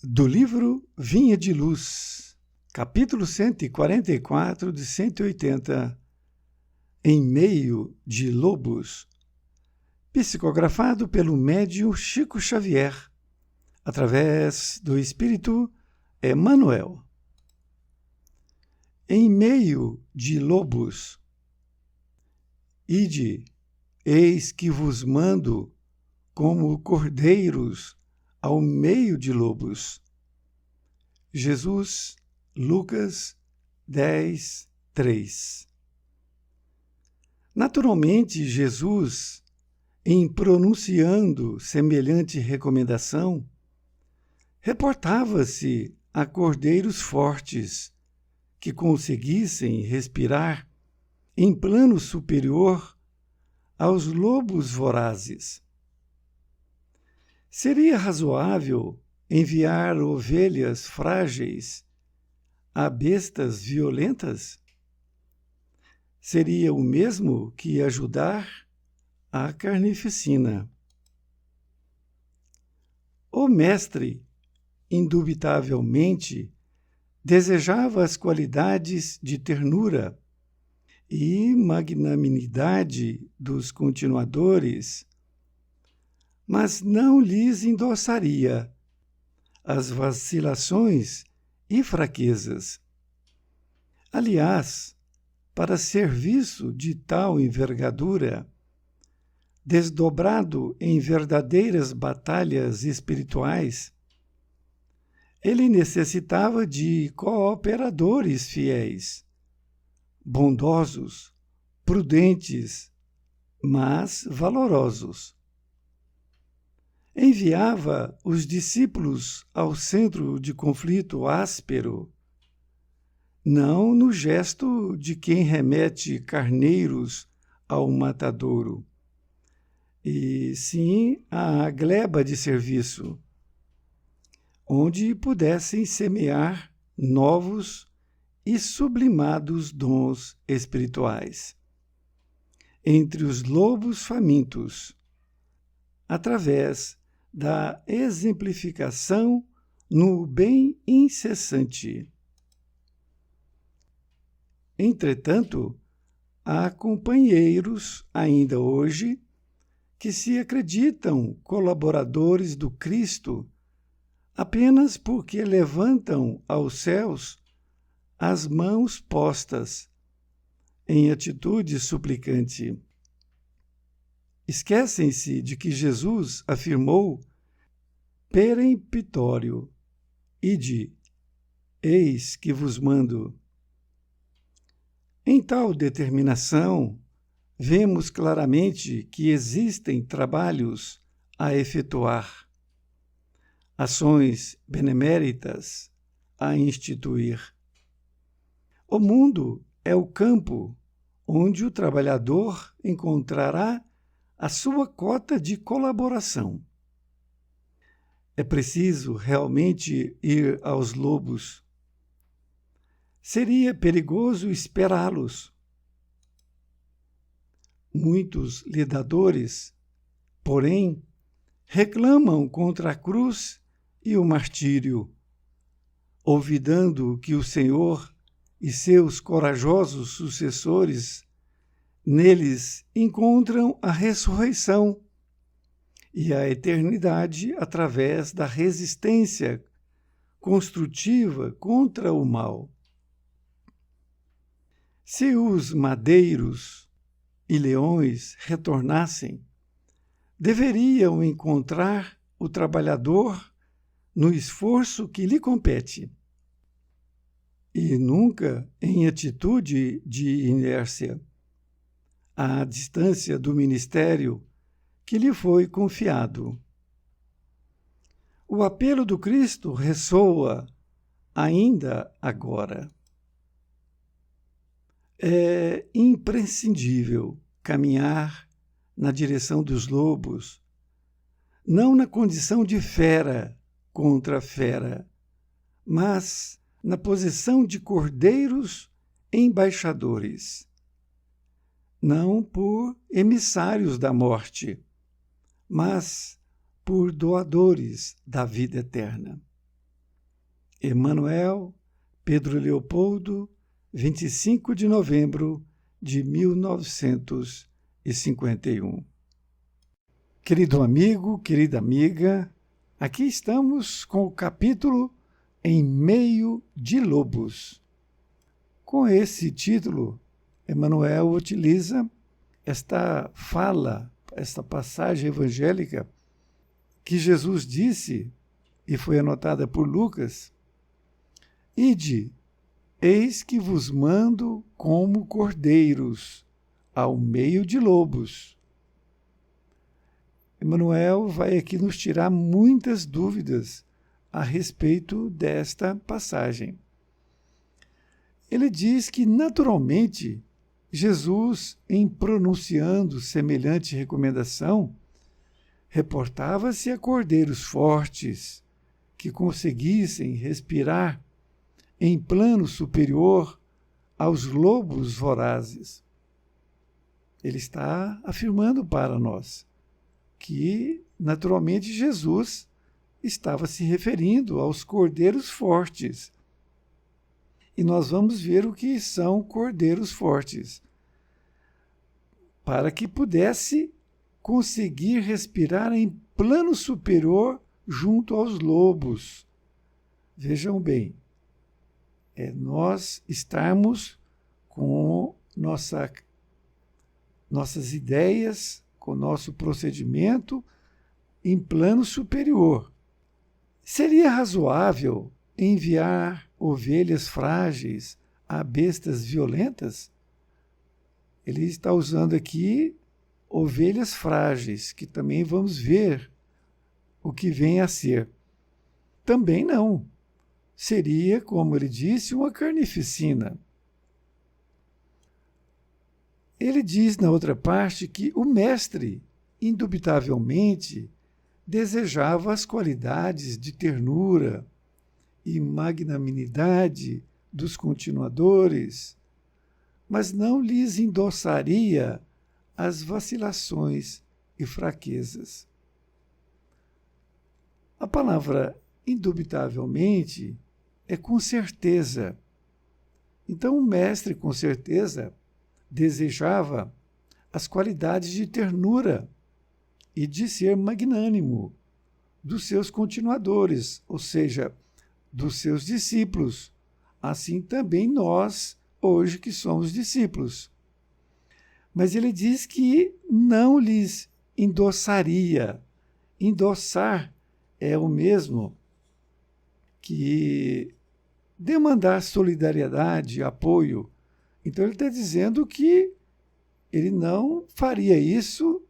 Do livro Vinha de Luz, capítulo 144 de 180, Em Meio de Lobos, psicografado pelo médium Chico Xavier, através do Espírito Emmanuel. Em meio de lobos, ide, eis que vos mando como cordeiros ao meio de lobos. Jesus, Lucas 10, 3. Naturalmente, Jesus, em pronunciando semelhante recomendação, reportava-se a cordeiros fortes que conseguissem respirar em plano superior aos lobos vorazes. Seria razoável enviar ovelhas frágeis a bestas violentas? Seria o mesmo que ajudar a carnificina. O mestre, indubitavelmente, desejava as qualidades de ternura e magnanimidade dos continuadores, mas não lhes endossaria as vacilações e fraquezas. Aliás, para serviço de tal envergadura, desdobrado em verdadeiras batalhas espirituais, ele necessitava de cooperadores fiéis, bondosos, prudentes, mas valorosos. Enviava os discípulos ao centro de conflito áspero, não no gesto de quem remete carneiros ao matadouro, e sim à gleba de serviço, onde pudessem semear novos e sublimados dons espirituais entre os lobos famintos, através da exemplificação no bem incessante. Entretanto, há companheiros, ainda hoje, que se acreditam colaboradores do Cristo apenas porque levantam aos céus as mãos postas em atitude suplicante. Esquecem-se de que Jesus afirmou peremptório: ide, eis que vos mando. Em tal determinação, vemos claramente que existem trabalhos a efetuar, ações beneméritas a instituir. O mundo é o campo onde o trabalhador encontrará a sua cota de colaboração. É preciso realmente ir aos lobos. Seria perigoso esperá-los. Muitos lidadores, porém, reclamam contra a cruz e o martírio, olvidando que o Senhor e seus corajosos sucessores neles encontram a ressurreição e a eternidade através da resistência construtiva contra o mal. Se os madeiros e leões retornassem, deveriam encontrar o trabalhador no esforço que lhe compete, e nunca em atitude de inércia, à distância do ministério que lhe foi confiado. O apelo do Cristo ressoa ainda agora. É imprescindível caminhar na direção dos lobos, não na condição de fera contra fera, mas na posição de cordeiros embaixadores, não por emissários da morte, mas por doadores da vida eterna. Emanuel, Pedro Leopoldo, 25 de novembro de 1951. Querido amigo, querida amiga, aqui estamos com o capítulo Em Meio de Lobos. Com esse título, Emanuel utiliza esta fala, esta passagem evangélica que Jesus disse, e foi anotada por Lucas: Ide, eis que vos mando como cordeiros ao meio de lobos. Emanuel vai aqui nos tirar muitas dúvidas a respeito desta passagem. Ele diz que, naturalmente, Jesus, em pronunciando semelhante recomendação, reportava-se a cordeiros fortes que conseguissem respirar em plano superior aos lobos vorazes. Ele está afirmando para nós que, naturalmente, Jesus estava se referindo aos cordeiros fortes. E nós vamos ver o que são cordeiros fortes, para que pudesse conseguir respirar em plano superior junto aos lobos. Vejam bem, nós estarmos com nossas ideias, com o nosso procedimento em plano superior. Seria razoável enviar ovelhas frágeis a bestas violentas? Ele está usando aqui ovelhas frágeis, que também vamos ver o que vem a ser. Também não. Seria, como ele disse, uma carnificina. Ele diz na outra parte que o mestre, indubitavelmente, desejava as qualidades de ternura e magnanimidade dos continuadores, mas não lhes endossaria as vacilações e fraquezas. A palavra indubitavelmente é com certeza. Então o mestre, com certeza, desejava as qualidades de ternura e de ser magnânimo dos seus continuadores, ou seja, dos seus discípulos. Assim também nós, hoje que somos discípulos. Mas ele diz que não lhes endossaria. Endossar é o mesmo que demandar solidariedade, apoio. Então ele está dizendo que ele não faria isso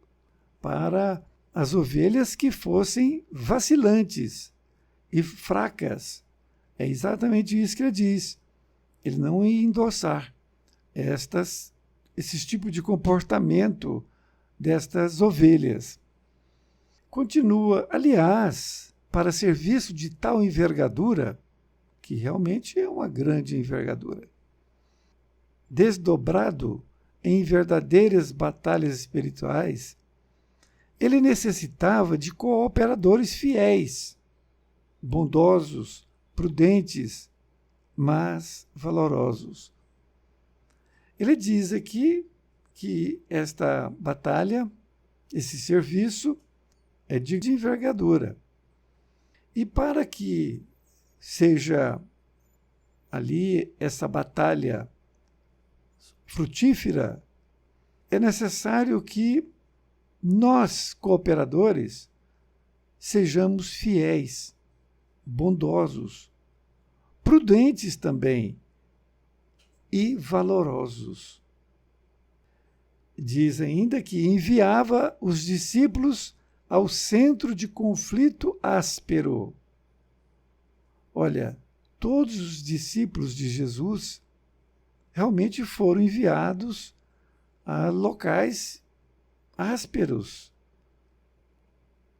para as ovelhas que fossem vacilantes e fracas. É exatamente isso que ele diz. Ele não ia endossar esses tipos de comportamento destas ovelhas. Continua, aliás, para serviço de tal envergadura, que realmente é uma grande envergadura, desdobrado em verdadeiras batalhas espirituais, ele necessitava de cooperadores fiéis, bondosos, prudentes, mas valorosos. Ele diz aqui que esta batalha, esse serviço, é de envergadura. E para que seja ali essa batalha frutífera, é necessário que nós, cooperadores, sejamos fiéis, bondosos, prudentes também e valorosos. Diz ainda que enviava os discípulos ao centro de conflito áspero. Olha, todos os discípulos de Jesus realmente foram enviados a locais ásperos.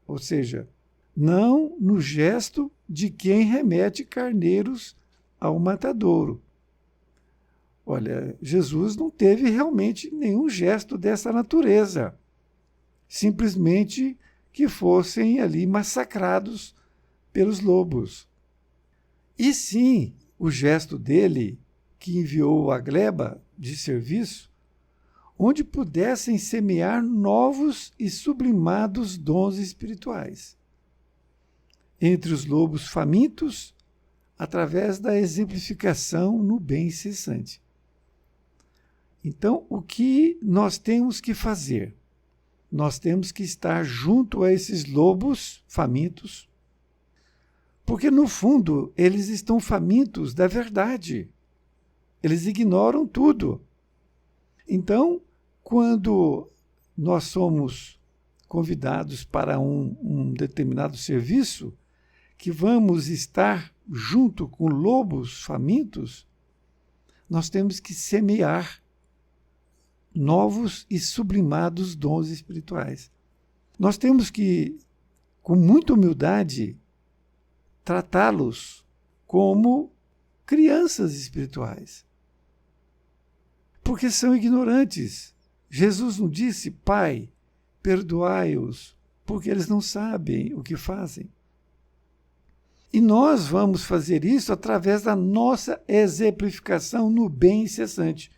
Ou seja, não no gesto de quem remete carneiros ao matadouro. Olha, Jesus não teve realmente nenhum gesto dessa natureza. Simplesmente que fossem ali massacrados pelos lobos. E sim, o gesto dele, que enviou a gleba de serviço, onde pudessem semear novos e sublimados dons espirituais entre os lobos famintos, através da exemplificação no bem cessante. Então, o que nós temos que fazer? Nós temos que estar junto a esses lobos famintos, porque, no fundo, eles estão famintos da verdade. Eles ignoram tudo. Então, quando nós somos convidados para um determinado serviço, que vamos estar junto com lobos famintos, nós temos que semear novos e sublimados dons espirituais. Nós temos que, com muita humildade, tratá-los como crianças espirituais, porque são ignorantes. Jesus não disse: Pai, perdoai-os, porque eles não sabem o que fazem. E nós vamos fazer isso através da nossa exemplificação no bem incessante.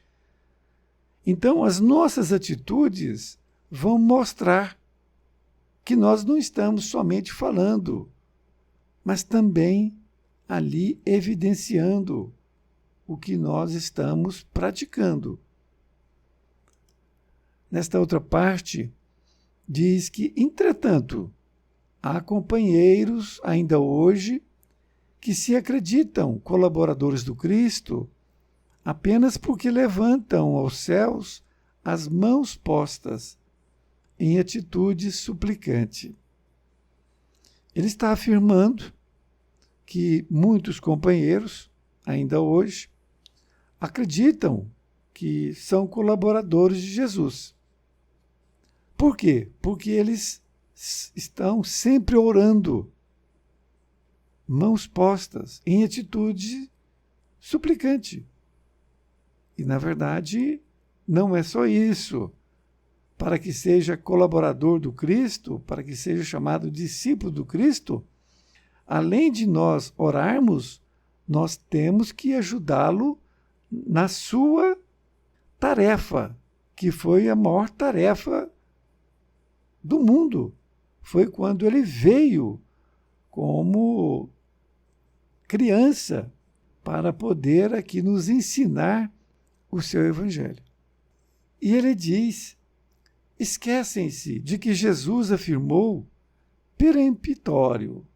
Então, as nossas atitudes vão mostrar que nós não estamos somente falando, mas também ali evidenciando o que nós estamos praticando. Nesta outra parte, diz que, entretanto, há companheiros ainda hoje que se acreditam colaboradores do Cristo apenas porque levantam aos céus as mãos postas em atitude suplicante. Ele está afirmando que muitos companheiros, ainda hoje, acreditam que são colaboradores de Jesus. Por quê? Porque eles estão sempre orando, mãos postas, em atitude suplicante. E, na verdade, não é só isso. Para que seja colaborador do Cristo, para que seja chamado discípulo do Cristo, além de nós orarmos, nós temos que ajudá-lo na sua tarefa, que foi a maior tarefa do mundo. Foi quando ele veio como criança para poder aqui nos ensinar o seu evangelho. E ele diz: esquecem-se de que Jesus afirmou peremptório.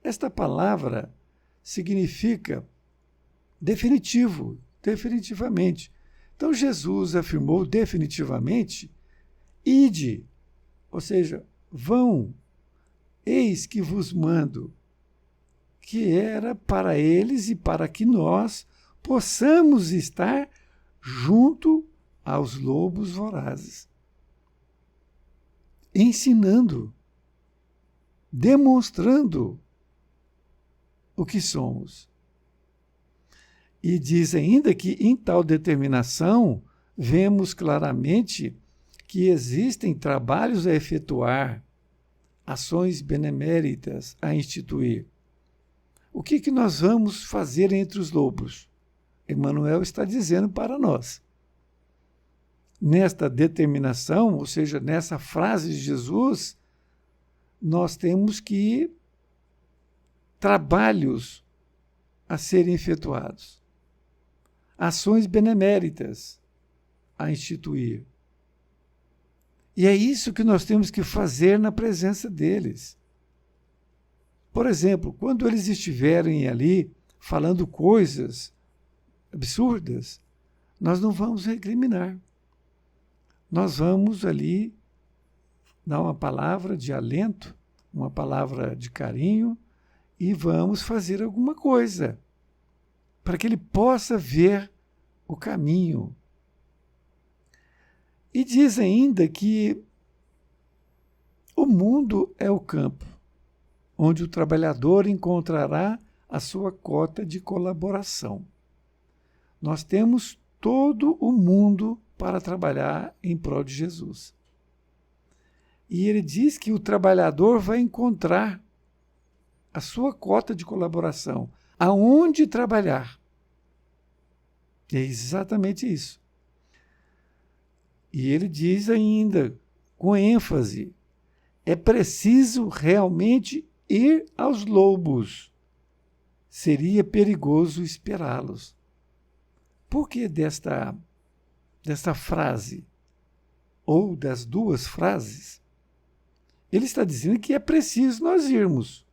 Esta palavra significa definitivo, definitivamente. Então Jesus afirmou definitivamente: ide, ou seja, vão, eis que vos mando, que era para eles e para que nós possamos estar junto aos lobos vorazes, ensinando, demonstrando o que somos. E diz ainda que em tal determinação vemos claramente que existem trabalhos a efetuar, ações beneméritas a instituir. O que nós vamos fazer entre os lobos? Emmanuel está dizendo para nós. Nesta determinação, ou seja, nessa frase de Jesus, nós temos que trabalhos a serem efetuados, ações beneméritas a instituir. E é isso que nós temos que fazer na presença deles. Por exemplo, quando eles estiverem ali falando coisas absurdas, nós não vamos recriminar. Nós vamos ali dar uma palavra de alento, uma palavra de carinho e vamos fazer alguma coisa para que ele possa ver o caminho. E diz ainda que o mundo é o campo onde o trabalhador encontrará a sua cota de colaboração. Nós temos todo o mundo para trabalhar em prol de Jesus. E ele diz que o trabalhador vai encontrar a sua cota de colaboração, aonde trabalhar. É exatamente isso. E ele diz ainda, com ênfase, é preciso realmente ir aos lobos. Seria perigoso esperá-los. Por que desta frase, ou das duas frases? Ele está dizendo que é preciso nós irmos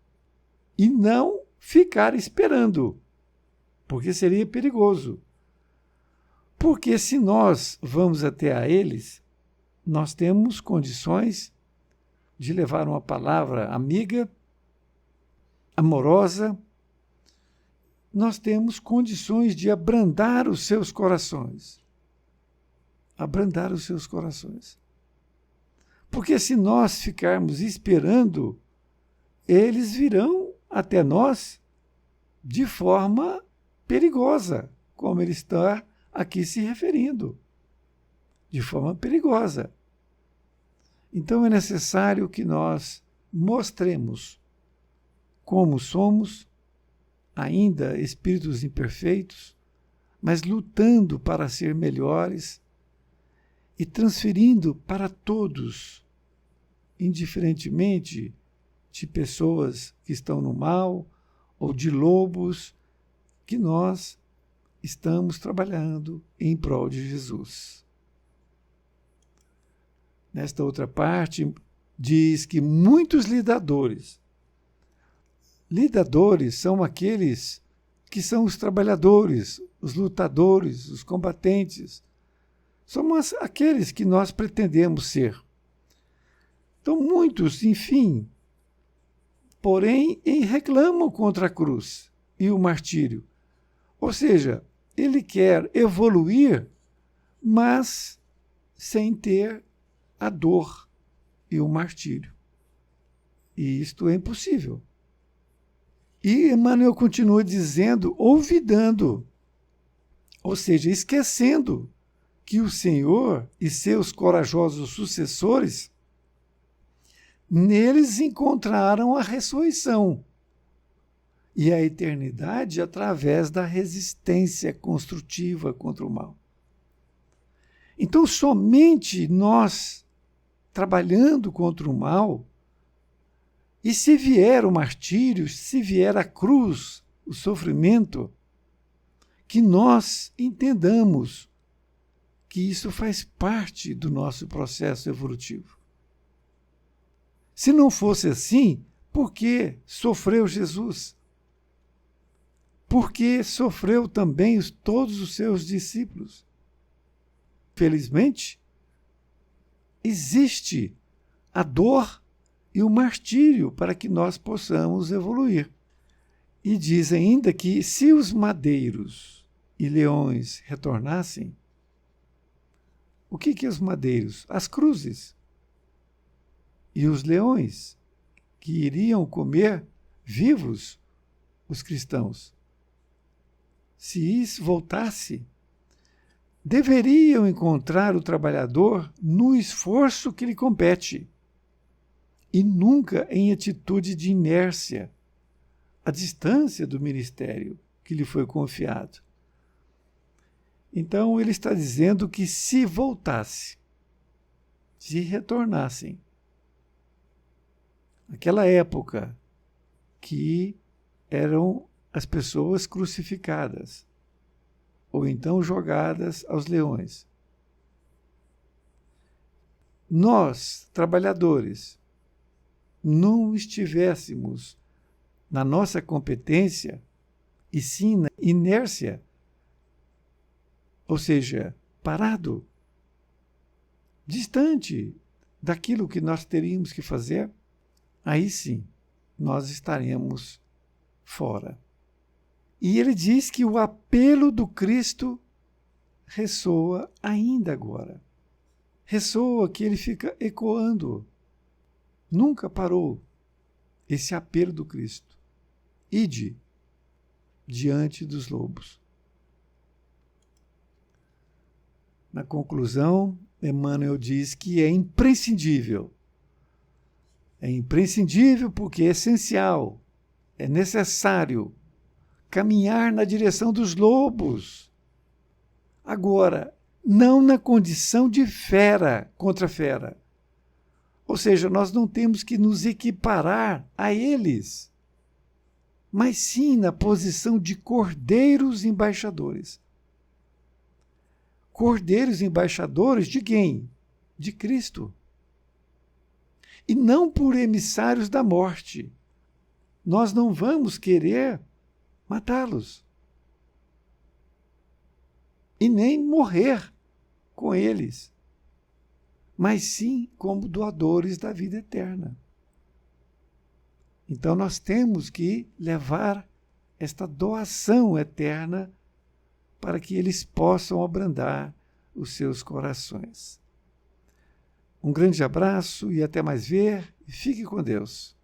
e não ficar esperando, porque seria perigoso. Porque se nós vamos até a eles, nós temos condições de levar uma palavra amiga, amorosa, nós temos condições de abrandar os seus corações. Abrandar os seus corações. Porque se nós ficarmos esperando, eles virão até nós de forma perigosa, como ele está aqui se referindo. De forma perigosa. Então é necessário que nós mostremos como somos, ainda espíritos imperfeitos, mas lutando para ser melhores e transferindo para todos, indiferentemente de pessoas que estão no mal ou de lobos, que nós estamos trabalhando em prol de Jesus. Nesta outra parte, diz que muitos lidadores são aqueles que são os trabalhadores, os lutadores, os combatentes. Somos aqueles que nós pretendemos ser. Então, muitos, enfim, porém, reclamam contra a cruz e o martírio. Ou seja, ele quer evoluir, mas sem ter a dor e o martírio. E isto é impossível. E Emmanuel continua dizendo, olvidando, ou seja, esquecendo que o Senhor e seus corajosos sucessores, neles encontraram a ressurreição e a eternidade através da resistência construtiva contra o mal. Então, somente nós, trabalhando contra o mal, e se vier o martírio, se vier a cruz, o sofrimento, que nós entendamos que isso faz parte do nosso processo evolutivo. Se não fosse assim, por que sofreu Jesus? Por que sofreu também todos os seus discípulos? Felizmente, existe a dor e o martírio para que nós possamos evoluir. E diz ainda que se os madeiros e leões retornassem, o que é os madeiros? As cruzes. E os leões, que iriam comer vivos os cristãos. Se isso voltasse, deveriam encontrar o trabalhador no esforço que lhe compete e nunca em atitude de inércia, à distância do ministério que lhe foi confiado. Então ele está dizendo que se voltasse, se retornassem, naquela época que eram as pessoas crucificadas, ou então jogadas aos leões. Nós, trabalhadores, não estivéssemos na nossa competência, e sim na inércia, ou seja, parado, distante daquilo que nós teríamos que fazer, aí sim nós estaremos fora. E ele diz que o apelo do Cristo ressoa ainda agora. Ressoa que ele fica ecoando. Nunca parou esse apelo do Cristo. Ide diante dos lobos. Na conclusão, Emmanuel diz que é imprescindível. É imprescindível porque é essencial, é necessário caminhar na direção dos lobos. Agora, não na condição de fera contra fera. Ou seja, nós não temos que nos equiparar a eles, mas sim na posição de cordeiros embaixadores. Cordeiros embaixadores de quem? De Cristo. E não por emissários da morte. Nós não vamos querer matá-los. E nem morrer com eles, mas sim como doadores da vida eterna. Então nós temos que levar esta doação eterna para que eles possam abrandar os seus corações. Um grande abraço e até mais ver. Fique com Deus.